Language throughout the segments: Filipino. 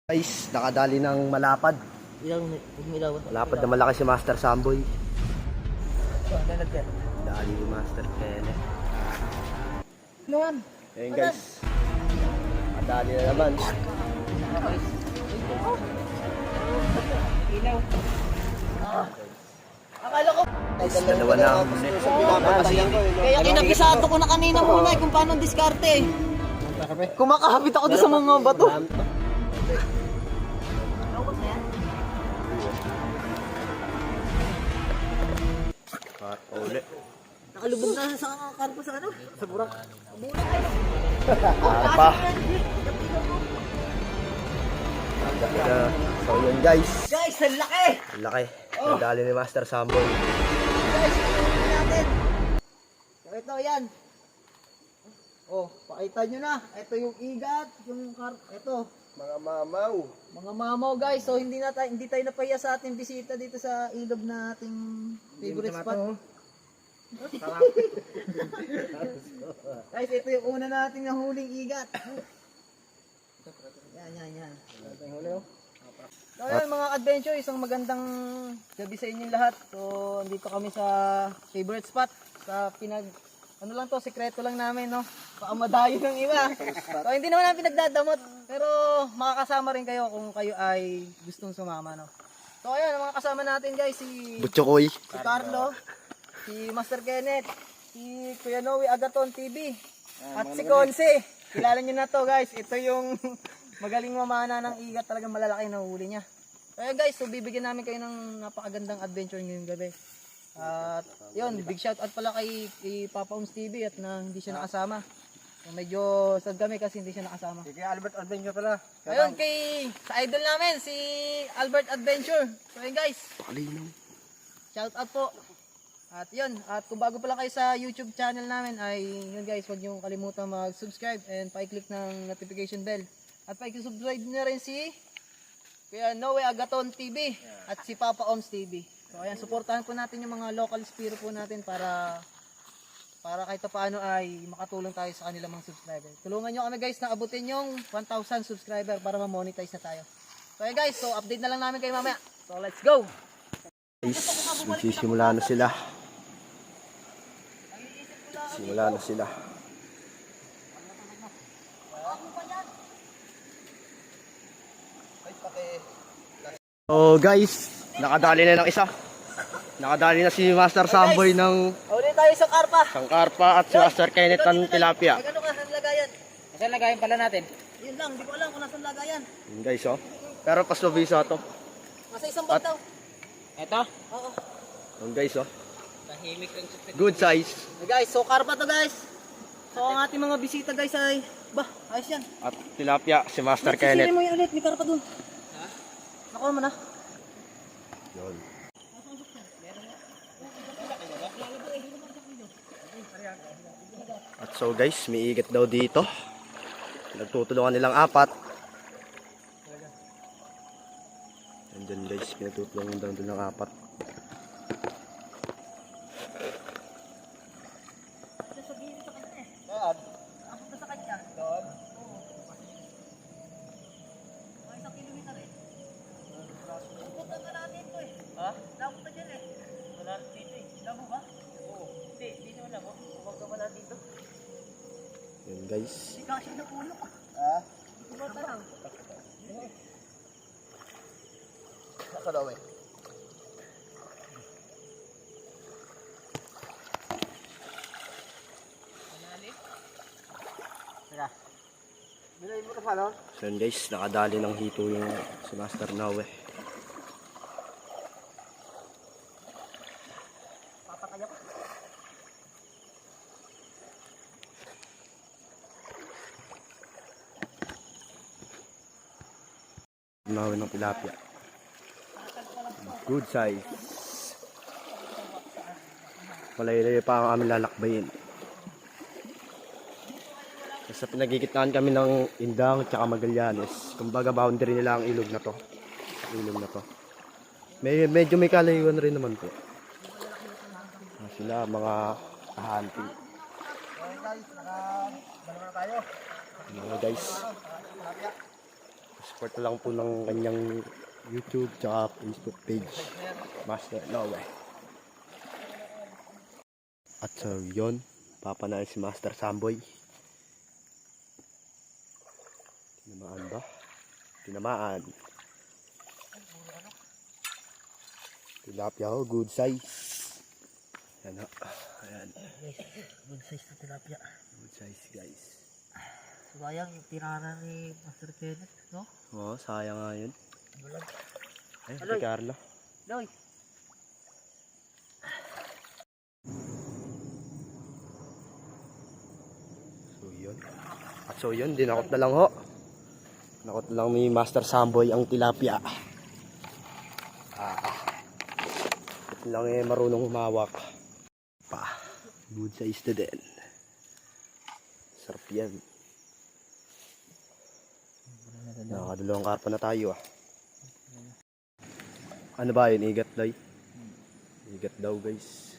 Guys, nakadali ng malapad. Malapad na malaki si Master Samboy. Dali ni Master Kenneth. Ayun guys, nakadali na naman. Akala ko Dalawa na ang kaya kinapisado ko na kanina muna kung paano diskarte. Kumakahapit ako doon sa mga bato. ulit. Nakalubog na sa karpa sa ano? Sa burak. Apa. So yun guys. Guys, ang laki! Ang laki. Nadali ni Master Samboy. Guys, tingnan natin. Ito yan. Oh, pakita nyo na. Ito yung igat, yung ito. Mga mamaw. Mga mamaw guys. So hindi tayo napahiya sa ating bisita dito sa ilog na ating favorite spot. Guys, ito yung una nating nahuling igat. Yan. So ayun mga adventure, isang magandang gabi sa inyong lahat. So andito kami sa favorite spot. Sa ano lang to, sekreto lang namin, no? Baka madayo ng iba. So hindi naman namin pinagdadamot, pero makakasama rin kayo kung kayo ay gustong sumama, no? So ayun, mga kasama natin guys, si Butchokoy. Carlo, si Master Kenneth, si Kuya Noe Agaton TV, at si Conce. Kilala nyo na to guys, ito yung magaling mamana ng igat, talagang malalaki na huli niya. Kaya guys, so bibigyan namin kayo ng napakagandang adventure ngayong gabi. At yun, big shout out pala kay Papa Oms TV at na hindi siya nakasama. So, medyo sad kami kasi hindi siya nakasama. Kay Albert Adventure pala. Ayun, sa idol namin, si Albert Adventure. So ayun guys, shout out po. At yun, at kung bago pala kayo sa YouTube channel namin ay yun guys, huwag niyong kalimutan mag-subscribe and pa-click ng notification bell. At pa-subscribe niyo rin si Kuya Noe Agaton TV at si Papa Oms TV. So ayan, suportahan po natin yung mga local spiro po natin para kahit paano ay makatulong tayo sa kanilang mga subscriber. Tulungan nyo kami guys na abutin yung 1,000 subscriber para ma-monetize na tayo. So ayan guys, so update na lang namin kayo mamaya. So let's go! Guys, magsisimula na sila. Simula na sila. So guys, nakadali na ng isa. Nakadali na si Master Samboy ng Ulit tayo sa karpa. Sangkarpa at si Master Kenneth ng tilapia. Ano ka sa lagayan? Saan lagayan pala natin? Yun lang, hindi ko alam kung nasan lagayan. Yun guys, oh. Pero pasubisa to. Nasa isang bag daw. Ito? Oo. Yun guys, oh. Tahimik lang siya. Good size. Hey guys, so karpa to guys. So ang ating mga bisita guys ay, ayos yan. At tilapia si Master Kenneth. Sisili mo yun ulit, may karpa dun. Ha? Nakuha mo na. Yun. At so guys, may igat daw dito. Nagtutulungan nilang apat. Andyan guys, pinatutulungan daw ng apat. Napunta sa kanya. Doon? Oo. Mga 1 kilometer eh. Napunta ka natin ito eh. Ha? Napunta dyan eh. Wala dito eh. Labo ba? Oo. Hindi, dito wala mo. Huwag ka wala dito. Yun guys. Hindi kasi na puno. Ha? Hindi ko ba lang? Nasa daw eh. Teka. Bilay mo na pa no? So yun guys, nakadali ng hito yung si Master Noe. Papakaya pa. Noe ng tilapia. Good size. Malayo pa ang aming lalakbayin. Sa pinagkikitnaan kami ng Indang at Magallanes. Kumbaga boundary nila ang ilog na to. Ilog na to. Medyo may kalayuan rin naman po. Sila mga hunting. Okay guys, nakadalawa na tayo. Mga guys. Support na lang po ng kanyang YouTube tsaka Facebook page. Master Noe. At so yun, papanain si Master Samboy. Tinamaan ba? Tinamaan. Tilapia ho, good size. Ayan ho. Ayan. Good size na tilapia. Good size guys. Sayang, tinara ni Master Kenneth, no? Oo, sayang nga yun. Bulag. Ay, Aloy. si Carlo. Loy! So yun. At so yun, dinakot na lang ho. Nakot na lang ni Master Samboy ang tilapia. Ito lang eh, marunong humawak. Pa. Good size na din. Sarap yan. Nakakadalawang karpa na tayo ah. Ano ba yun? Igat daw. Igat daw guys.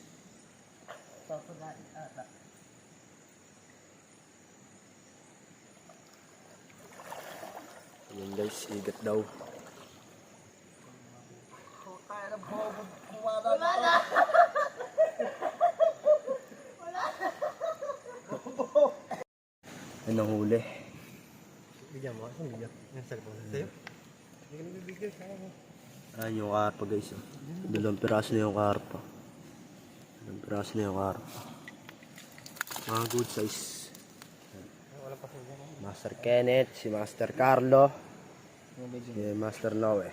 Ayan guys, igat daw. Ano huli? Bigyan mo, ano bigyan? Yung cellphone sa'yo? Hindi ka nabibigyan sa akin. Ayan yung karpa guys. Oh. Dalawang piraso na yung karpa. Dalawang piraso na yung karpa. Mga good size. Wala pa sa'yo. Master Kenneth, si Master Carlo, si Master Noe.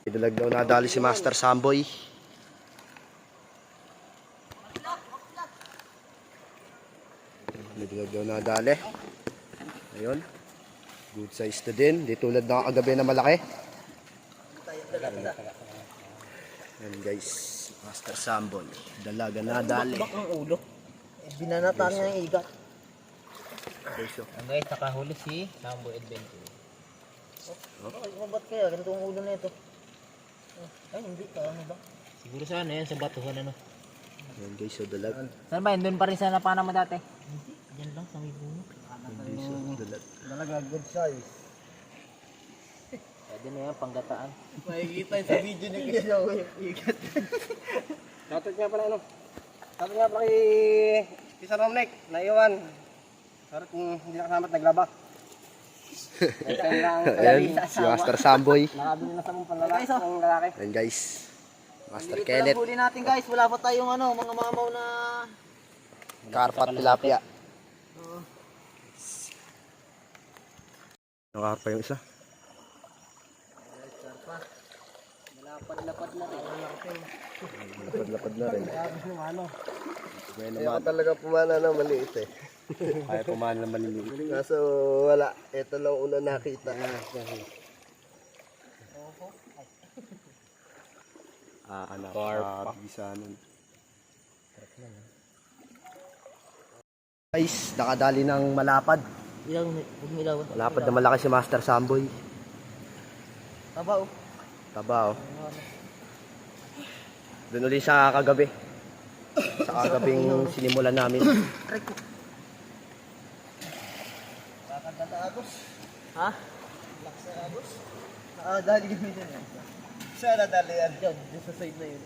Idalag daw nadali si Master Samboy. Idalag daw nadali. Ayun. Good size na din. Di tulad ng kagabi na malaki. Ayan guys. Master Samboy. Dalaga nadali. Bak ng ulo. Binanataan niya yung igat. Guys, oh. Ang guys, nakahuli si Samboy Adventure. Ba't kaya? Ganito ang ulo na ito. Ay, hindi. Ano ba? Siguro sa ano yan, sa batuhan ano. Ayan guys, so dalag. Saan ba yun? Doon pa rin sa napana mo dati? Hindi. Diyan lang sa may bungo. Ayan guys, so dalag. Talaga good size. Pwede na yan, panggataan. Makikita yun sa video niya kaya ako yung ikat. Shoutout nga pala ano. Shoutout nga pala kay Pisa Romnek, naiwan. Sorry kung hindi nakasama at naglaba. Next time lang Ayan, si Master Samboy. nakabili na sa mong panlalaki ng lalaki. Ayan guys. Master Dito lang Kenneth. huli natin guys. Wala pa tayong ano, mga mamaw na... Karpat tilapia. Nakarpa yung isa. Malapad-lapad na rin. Lapad-lapad na rin. Ano? Kaya Kaya naman, talaga pumana na maliit eh. kaya pumahan naman nililiit. Kaso wala. Ito lang una nakita. Anak. Bisa nun. Guys, nakadali ng malapad. Ilaw, huwag ilaw. Malapad na malaki si Master Samboy. Taba oh. Taba oh. Doon ulit sa kagabi. Sa kagabing sinimulan namin. Ha? Dali kami dyan. Saan nadali yan? Diyan, dyan sa side na yun.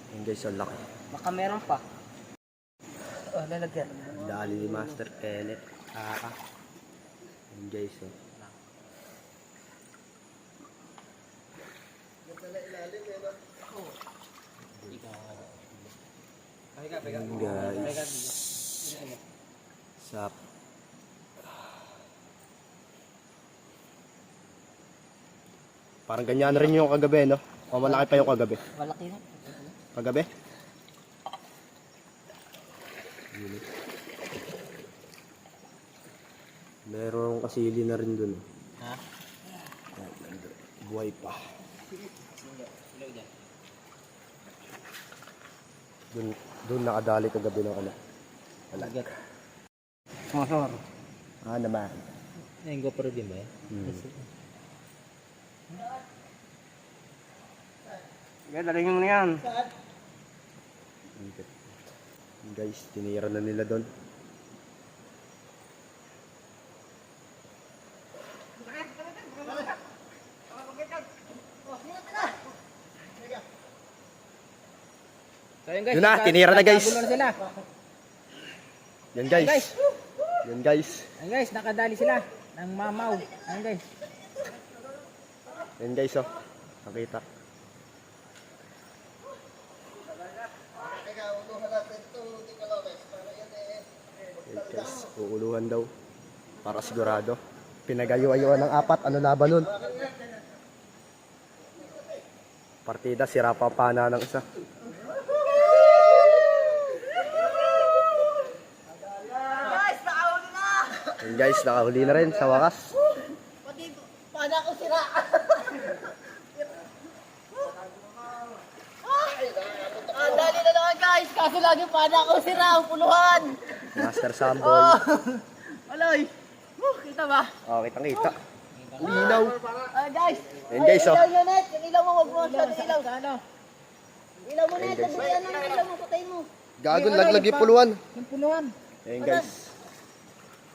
Ayan guys, ang laki. Baka meron pa. Oh, lalagyan. Dali ni Master Kenneth. Ayan guys oh. Ayan guys. Sap. Parang ganyan rin yung kagabi, no? O malaki pa yung kagabi. Malaki na. Kagabi? Merong kasili na rin dun. Ha? Ayan, nandun. Buhay pa. Dun nakadali kagabi ng ano. Alagat. Sumasor. Naman. Yung GoPro din ba yan? Kaya daling mo na yan. Guys, tinira na nila doon. ayun guys. Yun na, tinira na guys. nagkagulo na sila. Yan guys. Yan guys. Ayun guys, nakadali sila ng mamaw. Ayun guys. Yan guys oh. Nakita. Yan guys, uuluhan daw. Para sigurado. Pinagayo-ayuan ng apat. Ano laban nun? Partida, sira pa pana ng isa. Yan guys, nakahuli na rin sa wakas. Pati pana ko sira. Dali na lang guys, kaso lagi pana ko sira, ang puluhan. Master Samboy. Aloy, kita ba? Oh, kitang-kita. Linaw. Guys, Yan guys oh. ilaw yun net, yung ilaw mo, wag mo siya ilaw. Ilaw mo net, tabihan ng ilaw mo, patay mo. Gagon, laglag yung puluhan. Yung puluhan. Yan guys.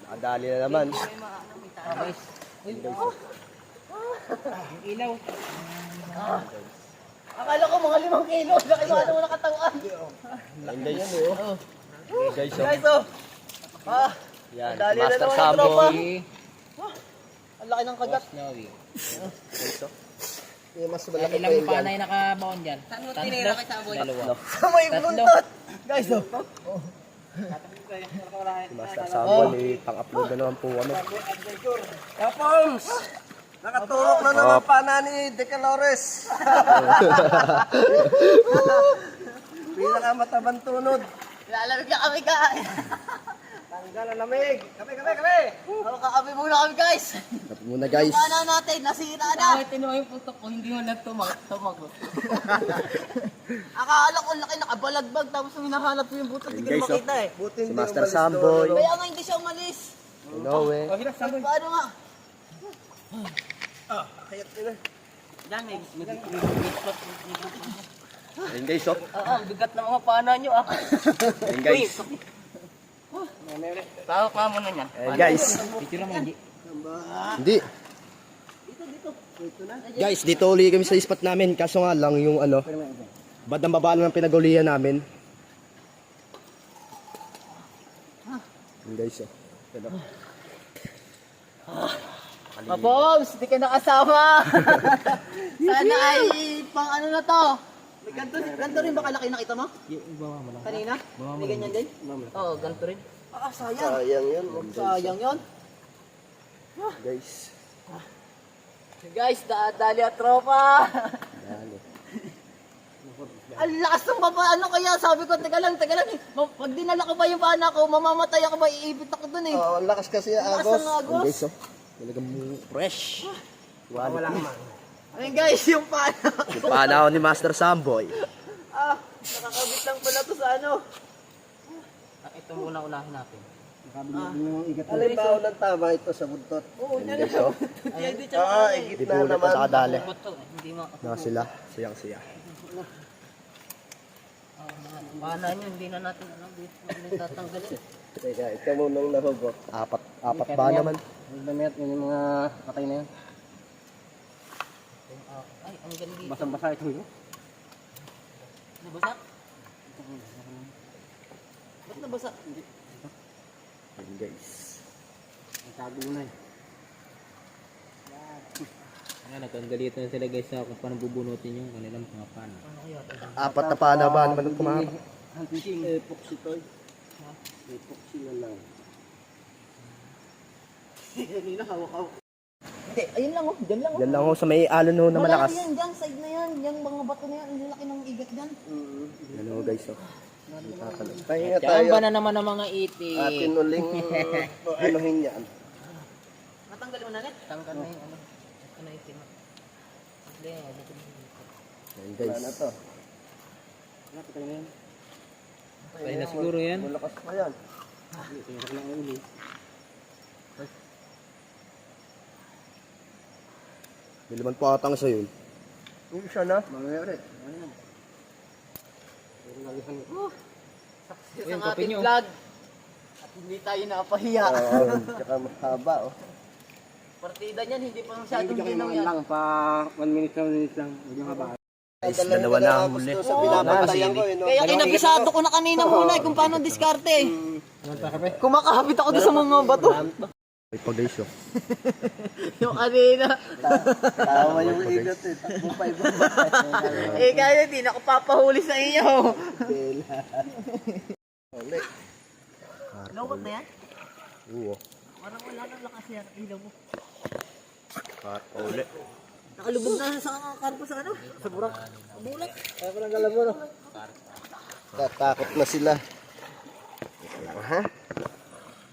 Nakadali na naman. Guys. Yung ilaw. Akala ko mga 5 kilo, laki mo ano mo nakatawan. Yan guys. Yan guys oh. Guys oh. Yan, Dali na Master naman yung tropa. Samboy. Ang laki ng kagat. Snowy. Guys oh. Mas Ilang panay nakabaon dyan? tinira kay Samboy? Dalawa. Sa may buntot. Guys oh. Si Master Samboy, pang-upload na naman po kami. Kapongs! Nakaturok na naman pana ni Decalores. Pinakamatabang tunod. Lalamig na kami guys. Tanggal ang lamig. Kape! Kakabi muna kami guys. Tapos muna guys. Paano natin? Nasira na. tinuha yung putok ko, hindi mo nagtumagot. Akala ko laki nakabalagbag tapos nung hinahanap ko yung butot hindi ko Guys, oh. makita eh. Buti Si hindi Master umalis Samboy. doon. Kaya nga hindi siya umalis. No way. Paano nga? Kayat nila. Yan eh. Yan guys oh. Ang bigat ng mga pana nyo ah. Yan guys. Tawag ka muna niyan. Yan guys. Titira mo, hindi. Hindi. Guys, dito uli kami sa spot namin. Kaso nga lang yung ano, bandang baba lang ang pinag-ulihan namin. Yan guys oh. Yan, oh. Maboms, di ka nakasama. Sana ay pang ano na to. May ganito rin ba kalaki nakita mo? Bawa mo lang. Kanina? May ganyan din? Oo, ganito rin. Sayang. Sayang yun. Sayang yun. Guys. Guys, dali at tropa. Dali. Ang lakas ng baba, ano kaya sabi ko, teka lang eh. Pag dinala ko pa yung pana ko, mamamatay ako, maiibit ako dun eh. Oh, ang lakas kasi Lakas agos. ng Yan agos. guys oh. Talagang fresh. Wala man. Ayun guys, yung pana. Yung panahon ni Master Samboy. Nakakabit lang pala to sa ano. Ito muna unahin natin. Alin ba ng tama ito sa buntot? Oo, Yan yan guys oh. Hindi tsaka Igit Di na po ulit naman. na nakadali. Ito, hindi mo. Na sila. Siyang-siya. Pana nyo, hindi na natin alam. Hindi tatanggalin. Teka, ikaw munang nahubo. Apat ba naman? Ang damit yung mga patay na yun. Ay, ang galing dito. Basang-basa ito yun. Nabasa? Ba't nabasa? Yan guys. Ang tago na eh. Ayan, nagkanggalito na sila guys sa kung paano bubunutin yung kanilang mga pana. Apat na pana ba naman ang kumahap? Epoxy to. Epoxy na lang. Kanina hawak-hawak. Hindi, ayun lang oh, dyan lang oh. Yan lang ho sa may alon ho na malakas. Yan, dyan, side na yan. Yung mga bato na yan, ang laki ng igat dyan. Yan ho guys oh. Natatalon. Pahinga Diyan tayo. ba na naman ang mga itik? Atin uling anuhin yan. Natanggal mo na net? Tanggal na yung ano. Ano itim? Yan Wala guys. na to. Wala, patay na yan. Pwede na siguro yan. Malakas pa yan. May laman po atang sa yun. Yung isa na. Mamaya ulit. Sa Ayun, kape ating nyo. vlog. At hindi tayo napahiya. Oo, tsaka mahaba oh. Partida niyan, hindi pa masyadong Bigyan kayo ginaw naman yan. lang pa 1 minute lang. Huwag yung haba. Guys, dalawa na ang huli. Sa binabantayan ko eh, no? Kaya kinabisado ko na kanina muna kung paano diskarte. Kumakahapit ako doon sa mga bato. Ay, pa guys, oh. Yung kanina. Tawa yung igat eh. Takbo pa iba. Kaya hindi na ako papahuli sa inyo. Lungkot na yan? Oo. Parang wala nang lakas yan. Ilaw mo. Uli. Nakalubog na sa karpo sa ano? Sa burak. Sa bulat. Kaya pa lang alam mo, no? Tatakot na sila. Ha?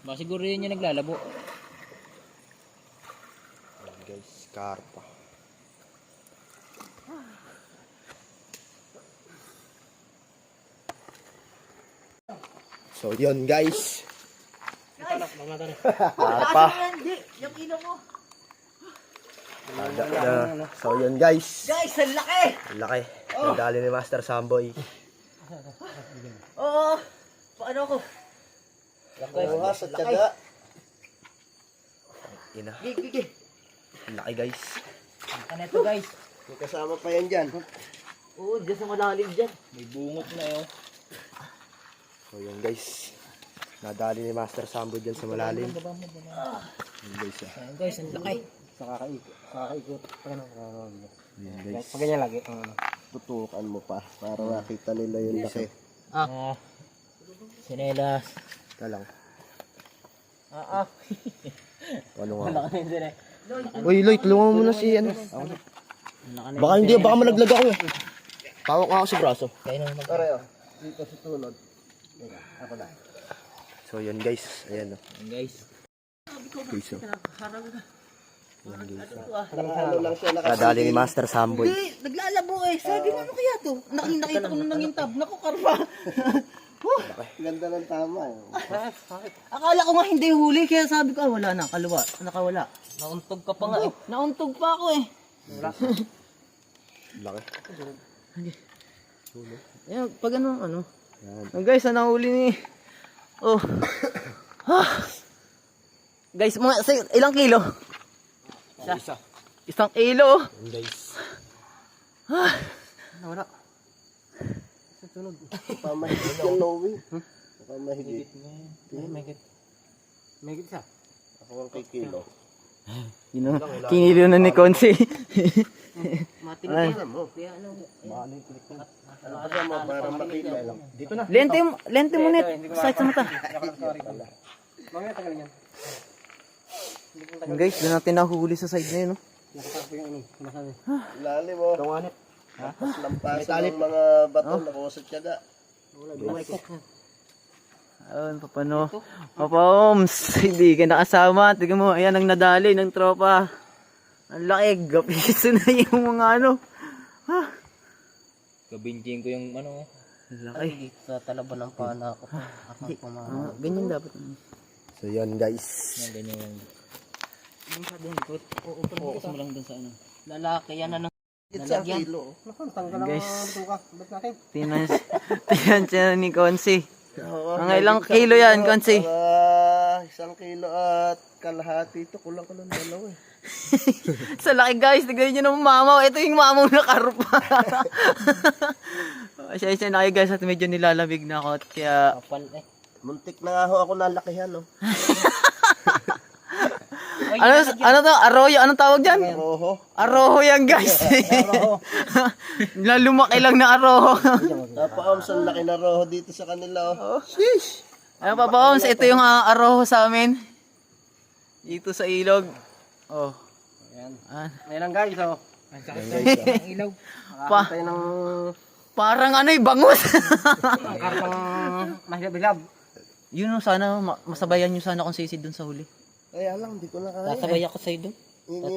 Baka siguro yun yung naglalabo. Guys, karpa. So, yun guys. Karpa. Hindi. Yung ilaw mo. So, yun guys. Guys, ang laki. Ang laki. Nadali ni Master Samboy. Oo. Paano ako? Bukas at tiyaga. Ina. Gigi. Ang laki guys. Ano ito guys? May kasama pa yan dyan. Oo, dyan sa malalim dyan. May bungot na yun. So, yun guys. Nadali ni Master Samboy dyan sa malalim. Yun guys, ah. Ayan guys, ang laki. Kakaikot. Yun guys. Pag ganyan lagi, tutukan mo pa para makita nila yung laki. Ah. Sinelas. Ito lang. Ah. Ano nga? Malaki na yun din eh. Uy, Loy, tulungan mo muna si ano. Malaki na Baka hindi, baka malaglag ako eh. Tawak nga ako sa braso. Kaya naman mag- Pareho. Dito sa tulod. Ako na. So, yun guys. Ayan, oh. Ayan guys. Guys, oh. Ano lang siya Nadali ni Master Samboy. Hindi, naglalabo eh. Sabi mo ano kaya to? Nakita ko nung nangintab. Naku, karpa. Ganda ng tama. Akala ko nga hindi huli, kaya sabi ko, wala na, kaliwa, nakawala. Nauntog ka pa nga eh. Nauntog pa ako eh. Laki. Ayan, pag ano. Oh, guys, ang nahuli ni... Oh. Guys, ilang kilo? Isa. Isang kilo. Yun guys. Nawala. Pamahigit yung Louie. Pamahigit. May isa. Ako ang kikilo. Kinilo na ni Konsi. Alam mo. Alam mo, para makita. Dito na. Lente mo net. Sight sa mata. Mamaya tagal yan. Guys, doon natin nahuli sa side na yun. Lalim mo. Tunganit. Lampasan ng mga bato na ko sa tiyaga. Ayun, papano. Papa Oms, hindi ka nakasama. Tignan mo, ayan ang nadali ng tropa. Ang laki, gapiso na yung mga ano. Kabinjing ko yung ano. Ang laki. Sa talaba ng pana ako. Ganyan dapat. So, yun guys. Yan ganyan yung... Yung sabi yung likod. Focus mo lang dun sa ano. Lalaki yan na ng... Isang kilo. Guys, tinan siya ni Konsi. Mga ilang kilo yan, Konsi? Isang kilo at kalahati. Ito, kulang-kulang dalawa eh. Sa laki guys, tignan nyo naman mamaw. Ito yung mamaw na karpa. Siya na kayo guys at medyo nilalamig na ako. Kaya, Kapal eh. Muntik na nga ho ako nalakihan, no? ano to? Arroyo? Anong tawag dyan? Roho. Aroho yan guys. Lumaki lang na aroho. Napaams ang laki na roho dito sa kanila, oh. Sheesh. Ano pa ba, Oms? Ito yung aroho sa amin. Dito sa ilog. Oh. Ayan. Ayan. Ayan ang guys, oh. Ang sakit ng ilaw. Tayo ng Parang ano bangus. karpang mahilab-hilab. Yun o, sana masabayan nyo sana kung sisid dun sa huli. Kaya lang, di ko na kaya. Sasabay ako sa'yo doon.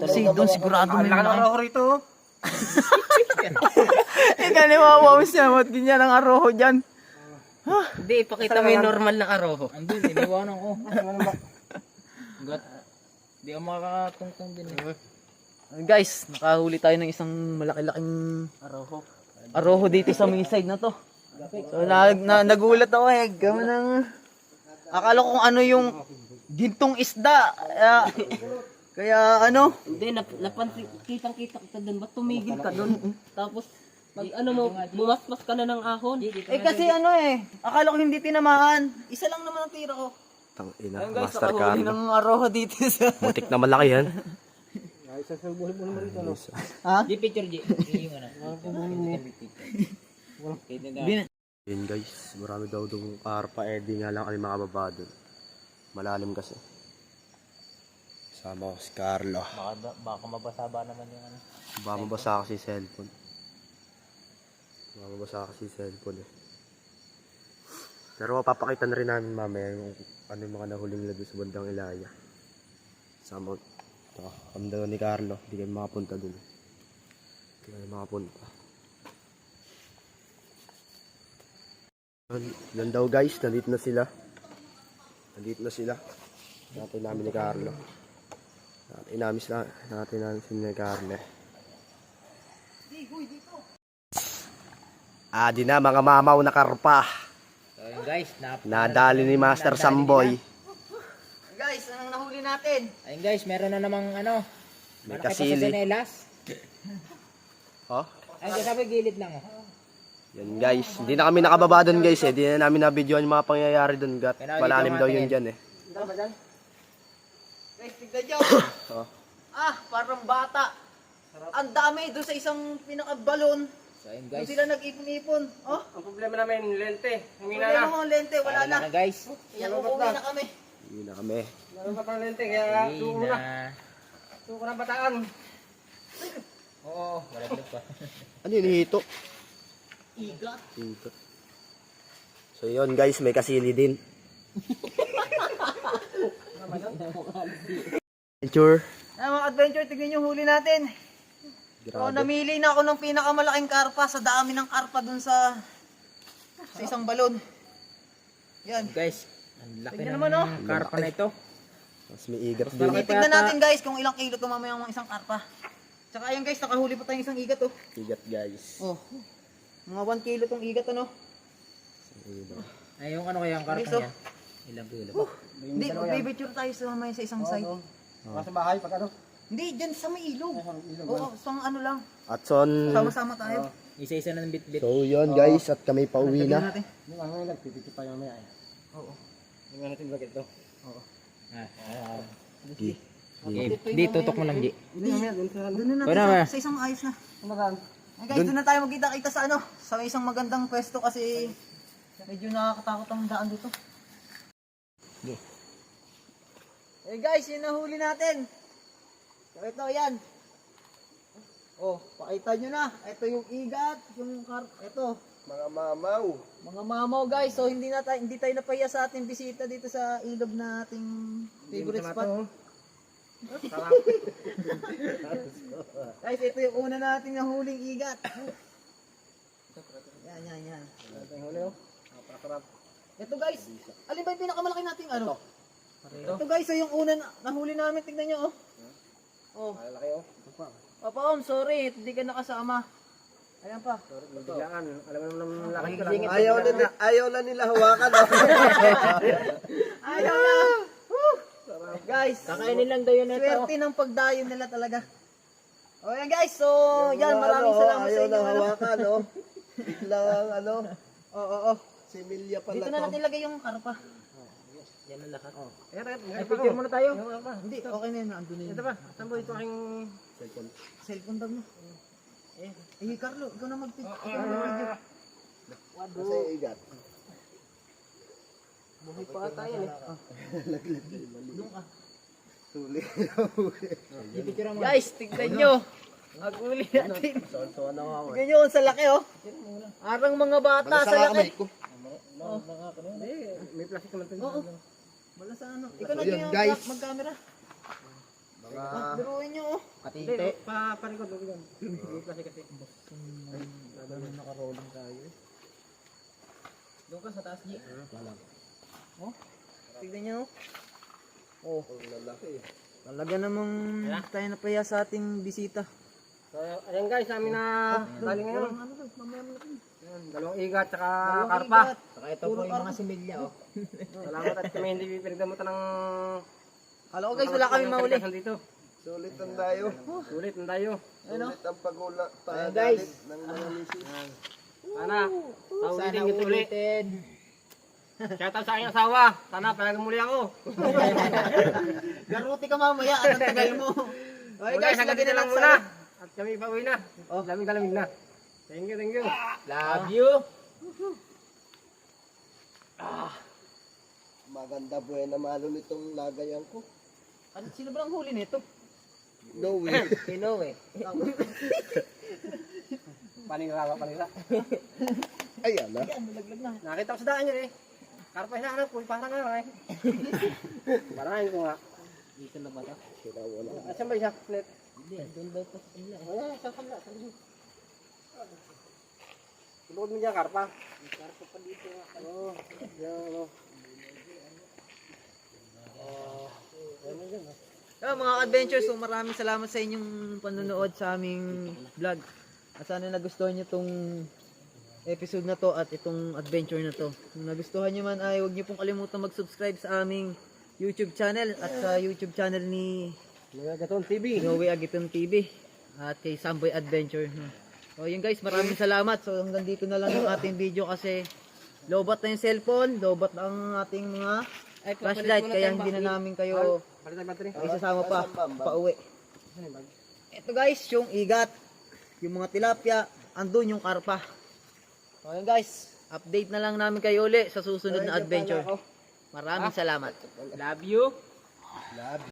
Kasi doon sigurado may Laki ng malaki. roho rito, oh. Ikaw ni Mama Oms niya, mat ganyan ang aroho dyan. Hindi, ipakita mo yung normal na aroho. Andun, iniwanan ko. Gat. Hindi ako makakatungtong din eh. Guys, nakahuli tayo ng isang malaki-laking aroho dito sa may side na to. So nagulat ako eh. Gawin ng... Akala ko kung ano yung gintong isda. Kaya ano? Hindi, kitang-kita kita doon. Ba't tumigil ka doon? Tapos, Pag ano mo, bumaspas ka na ng ahon. Eh kasi ano akala ko hindi tinamaan. Isa lang naman ang tira ko. Tang ina, Master Carlo. ng aroha dito sa... Butik na malaki yan. Ha? Di picture, G. Yung ano. Yun guys, marami daw doon karpa, eh di nga lang kami makababa doon. Malalim kasi. Sama ko si Carlo. Baka mabasa ba naman yung ano. Baka mabasa kasi cellphone. Baka mabasa kasi cellphone eh. Pero mapapakita na rin namin mamaya yung ano yung mga nahuling nila doon sa bandang Ilaya. Sama ito, kami daw ni Carlo, hindi kayo makapunta doon. Hindi kayo makapunta. Yan daw guys, nandito na sila. Nandito na sila. Natin namin ni Carlo. Natin namin si ni Carlo. Di na mga mamaw na karpa. So yun guys, Nadali ni Master Samboy. Guys, anong nahuli natin? ayun guys, meron na namang ano. May Malaki pa sa kasili. sinelas. Oh, Ay, sabi gilid lang oh. yan guys. Hindi na kami nakababa doon guys eh. Hindi na namin na-videoan yung mga pangyayari doon. Malalim daw yun dyan eh. Guys, tignan nyo. Oh. Parang bata. Ang dami doon sa isang pinakabalon. So ayun Doon guys. sila nag-ipon-ipon. Ang problema namin, lente. Humina Wala na. na mga lente, wala na. Na guys. Yan, uuwi na kami. Hindi na kami. Meron pa pang lente, kaya tuko na. na. Tuko na bataan. Oo, wala pa. Ano yun, hito? Igat. Hito. So yun guys, may kasili din. Adventure. Mga adventure, tignan nyo huli natin. So, Grabe. namili na ako ng pinakamalaking karpa sa dami ng karpa dun sa isang balon. Yan. Guys, ang laki Tignan ng naman, oh. karpa na ito. Mas may igat din. Tignan natin guys kung ilang kilo tumamaya ang isang karpa. Tsaka ayan guys, nakahuli pa tayong isang igat oh. Igat guys. Oh. Mga 1 kilo tong igat ano. Ay, yung ano kaya ang karpa Guys, oh. niya? Ilang kilo? Hindi, mag-picture tayo sa mamaya sa isang side. Nasa bahay, pag ano. Hindi, dyan sa may ilog. Oo, pang ano lang. At son, Sama-sama tayo. Isa-isa na ng bit-bit. so yun guys, at kami pauwi na. Natin. Yung ano yung nagpipiti pa yung mamaya. Oo. Yung natin bakit to. Di, tutok mo lang, G. Hindi mamaya, dun sa Doon na Pwede natin ba? sa isang ayos na. Kumagaan. Ay guys, doon na tayo magkita-kita sa ano, sa isang magandang pwesto kasi medyo nakakatakot ang daan dito. Eh guys, yun nahuli natin. So ito, yan. Oh, pakita nyo na. Ito yung igat, yung ito. Mga mamaw. Mga mamaw guys, so hindi tayo napahiya sa ating bisita dito sa ilog na ating favorite spot. Guys, ito yung una nating nahuling igat. Yan. Ito guys, alin ba yung pinakamalaki nating ano? Ito guys, yung una nahuli namin, tignan nyo oh. Oh. Malaki oh. Papa sorry, hindi ka nakasama. Ayan pa. Biglaan. Alam mo naman laki ko lang. Ayaw na nila hawakan. Ayaw na. Guys, Kakainin lang daw yun ito. swerte ng pagdayo nila talaga. O yan guys, so yan, maraming salamat sa inyo. hawakan, no? Lang, ano, Oo. similya pala Dito na natin ilagay yung karpa. Yan ang lakas. Ay, picture muna tayo. Hindi, okay na yun, andun na yun. Ito ba? Saan po ito aking... Cellphone bag mo. Carlo, ikaw na mag-video. Kasi igat. Buhay pa tayo eh. Doon ka. Guys, tignan nyo. Mag-uli natin. Tignan nyo sa laki oh. Arang mga bata sa laki. May plastic naman ito. Oo. Wala sa ano. Ikaw na So, yun, yung guys. mag-camera. Biruin nyo oh. Hindi, parikot. May plastic kasi. Naka-rolling tayo. Doon ka sa taas, G. Oh. Tignan nyo oh. Talaga namang tayo napahiya sa ating bisita. So, ayan guys, namin na tali ngayon. Ayan, dalawang igat, tsaka karpa. Saka ito po yung mga similya, oh. Salamat at kami hindi pinagdamutan ng... Kala ko guys, wala kami mahuli. Dito. Sulit ang tayo. Sulit ang tayo. Ano? Sulit ang pagula. Ayan, guys. Ng mga misis. Sana, Sana tawagin ito ulit. ulitin. Shout out sa aking asawa. Sana, palagang muli ako. Garuti ka mamaya. Anong tagal mo? Okay guys, hanggang lagyan dito na lang lang muna. muna. At kami pauwi na. Lamig na. Thank you, thank you. Love you. Maganda buena malo nitong lagayan ko. Ano, sino ba ang huli nito? No way. Pinoy. Panira. Ayan na. Yan, nalaglag na. Nakita ko sa daan yun eh. Karpa hinahanap ko, parang nga eh. Parahin ko nga. Dito na ba ito? Sila wala. Asan ba isa? Net? Hindi, doon ba ito? Wala, sa kabla. Tulog mo dyan, karpa. Karpa pa dito. Oo, yan ano. Mga adventures, so maraming salamat sa inyong panonood sa aming vlog. At sana nagustuhan nyo tong episode na to at itong adventure na to. Kung nagustuhan nyo man ay huwag nyo pong kalimutan mag-subscribe sa aming YouTube channel at sa YouTube channel ni Nagaton TV. Noe Agiton TV at kay Samboy Adventure. So yun guys, maraming salamat. So hanggang dito na lang yung ating video kasi lobat na yung cellphone, lobat na ang ating mga flashlight kaya hindi na namin kayo Palitan battery. isasama pa pauwi. Ito guys, yung igat, yung mga tilapia, andun yung karpa. So yun guys, update na lang namin kayo uli sa susunod na adventure. Maraming salamat. Love you.